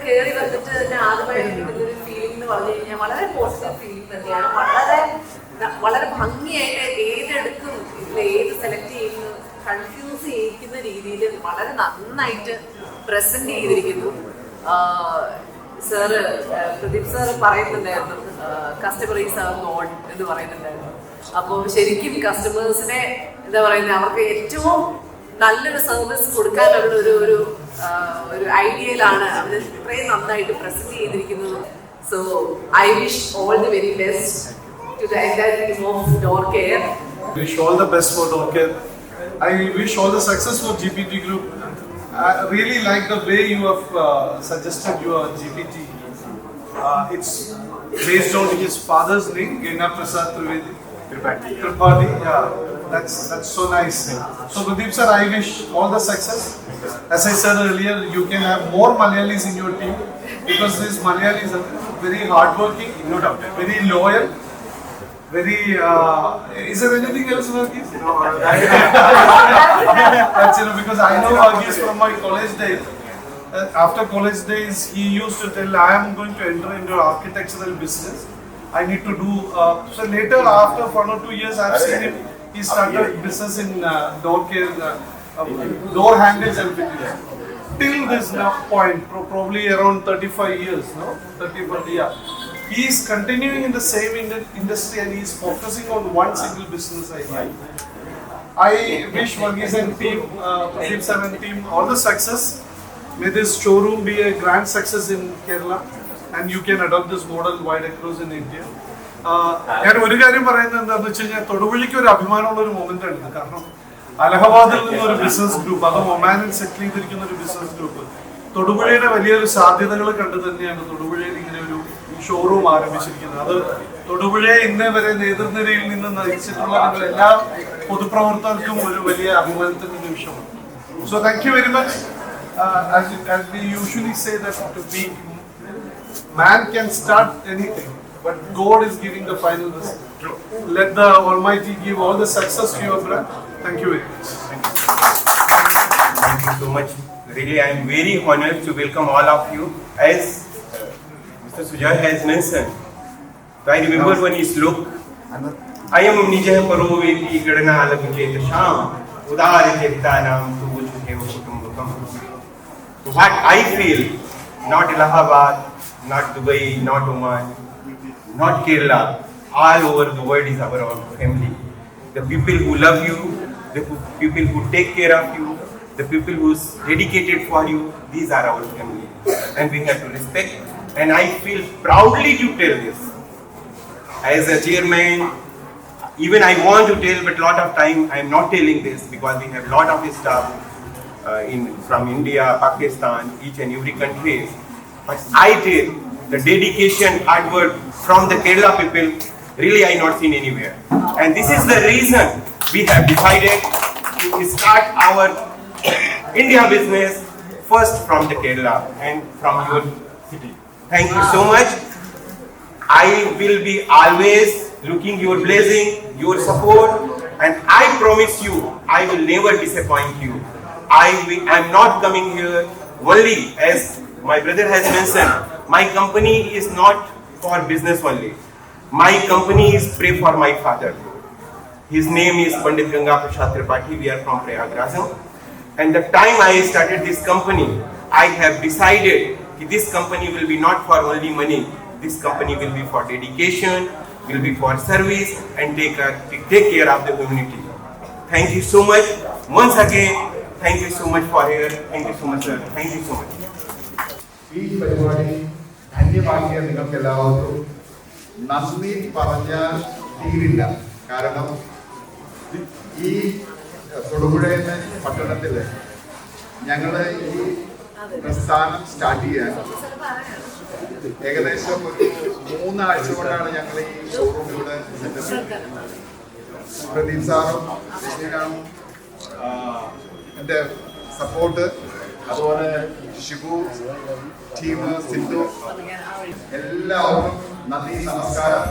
കയറി വന്നിട്ട് തന്നെ ആദ്യമായിട്ട് കിട്ടുന്നൊരു ഫീലിംഗ് എന്ന് പറഞ്ഞു കഴിഞ്ഞാൽ വളരെ പോസിറ്റീവ് ഫീലിംഗ് തന്നെയാണ്. വളരെ ഭംഗിയായിട്ട് ഏതെടുക്കും ഇതിൽ ഏത് സെലക്ട് ചെയ്യുന്നു കൺഫ്യൂസ് ചെയ്യിക്കുന്ന രീതിയിൽ വളരെ നന്നായിട്ട് പ്രസന്റ് ചെയ്തിരിക്കുന്നു. സാറ് പ്രദീപ് സാറ് പറയുന്നുണ്ടായിരുന്നു കസ്റ്റമർ ഈസ് അവർ ഗോഡ് എന്ന് പറയുന്നുണ്ടായിരുന്നു. അപ്പോൾ ശരിക്കും കസ്റ്റമേഴ്സിനെ എന്താ പറയുന്നത്, അവർക്ക് ഏറ്റവും നല്ലൊരു സർവീസ് കൊടുക്കാനുള്ള ഒരു ഐഡിയയിലാണ് അവർ ഇത്രയും നന്നായിട്ട് പ്രസന്റ് ചെയ്തിരിക്കുന്നത്. So I wish all the very best to the entire team of door care. Wish all the best for Door Care. I wish all the success for GPT Group. I really like the way you have suggested your GPT. It's based on his father's name, Gena Prasad Trivedi. Tripathi. Yeah, that's so nice. So Pradeep sir, I wish all the success. As I said earlier, you can have more Malayalis in your team because these Malayalis are very hardworking, no doubt, very loyal. Very. Is there anything else, Varghese? No. That's because I know Varghese from my college days. After college days, he used to tell, "I am going to enter into architectural business. I need to do." So later, after 1 or 2 years, I have seen him. He started business in door care, door handles and fittings. Till this point, probably around 35 years, no? 35, yeah. He is continuing in the same industry and he is focusing on one single business idea. I wish Varghese and team, Pradeep sir and team all the success. May this showroom be a grand success in Kerala and you can adopt this model wide across in India. ഞാൻ ഒരു കാര്യം പറയുന്നത് എന്താണെന്ന് വെച്ച് കഴിഞ്ഞാൽ തൊടുപുഴയ്ക്ക് ഒരു അഭിമാനമുള്ള ഒരു moment ആണ്. കാരണം അലഹബാദിൽ നിന്നൊരു ബിസിനസ് ഗ്രൂപ്പ്, അത് ഒമാനിൽ സെറ്റിൽ ചെയ്തിരിക്കുന്ന ഒരു ബിസിനസ് ഗ്രൂപ്പ് തൊടുപുഴയുടെ വലിയൊരു സാധ്യതകൾ കണ്ടു തന്നെയാണ് തൊടുപുഴയിൽ ഇങ്ങനെ ഒരു ഷോറൂം ആരംഭിച്ചിരിക്കുന്നത്. അത് തൊടുപുഴയെ ഇന്നേ വരെ നേതൃനിരയിൽ നിന്ന് നയിച്ചിട്ടുള്ള എല്ലാ പൊതുപ്രവർത്തകർക്കും ഒരു വലിയ അഭിമാനത്തിന്റെ നിമിഷമാണ്. So thank you very much. As we usually say that to be man can start anything, but God is giving the final result. Let the Almighty give all the success to your brand. Thank you very much. Thank you so much. Really, I am very honored to welcome all of you. As Mr. Sujay has mentioned, I remember when he spoke, I am Nijah Paroveti Gadana Alagujeta Sham, Udari Chetanam, Tuvuchuke Kutumbukam. What I feel, not Allahabad, not Dubai, not Oman, not Kerala, all over the world is our family. The people who love you, the people who take care of you, the people who's dedicated for you, these are our family. And we have to respect. And I feel proudly to tell this. As a chairman, even I want to tell, but lot of time I am not telling this because we have lot of staff from India, Pakistan, each and every country. But I tell the dedication, hard work from the Kerala people, really I not seen anywhere. And this is the reason we have decided to start our India business first from the Kerala and from your city. Thank you so much. I will be always looking your blessing, your support, and I promise you, I will never disappoint you. I am not coming here only, as my brother has mentioned, my company is not for business only. My company is pray for my father. His name is Pandit Ganga Prasad Tripathi. We are from Prayagraj. And the time I started this company, I have decided that this company will be not for only money. This company will be for dedication, will be for service and take care of the community. Thank you so much. Once again, thank you so much for here. Thank you so much, sir. Thank you so much. ഈ പരിപാടി ധന്യമാക്കിയ നിങ്ങൾക്ക് എല്ലാവർക്കും നന്ദി പറഞ്ഞാൽ തീരില്ല. കാരണം ഈ തൊടുപുഴയിലെ പട്ടണത്തിൽ ഞങ്ങൾ ഈ പ്രസ്ഥാനം സ്റ്റാർട്ട് ചെയ്യാൻ ഏകദേശം ഒരു 3 ആഴ്ച കൊണ്ടാണ് ഞങ്ങൾ ഈ ഷോറൂം ഇവിടെ സെറ്റപ്പ് ചെയ്തത്. പ്രദീപ് സാറും ശ്രീരാമും എൻ്റെ സപ്പോർട്ട്, അതുപോലെ ഷിബു ടീം, സിന്ധു, എല്ലാവർക്കും നന്ദി, നമസ്കാരം.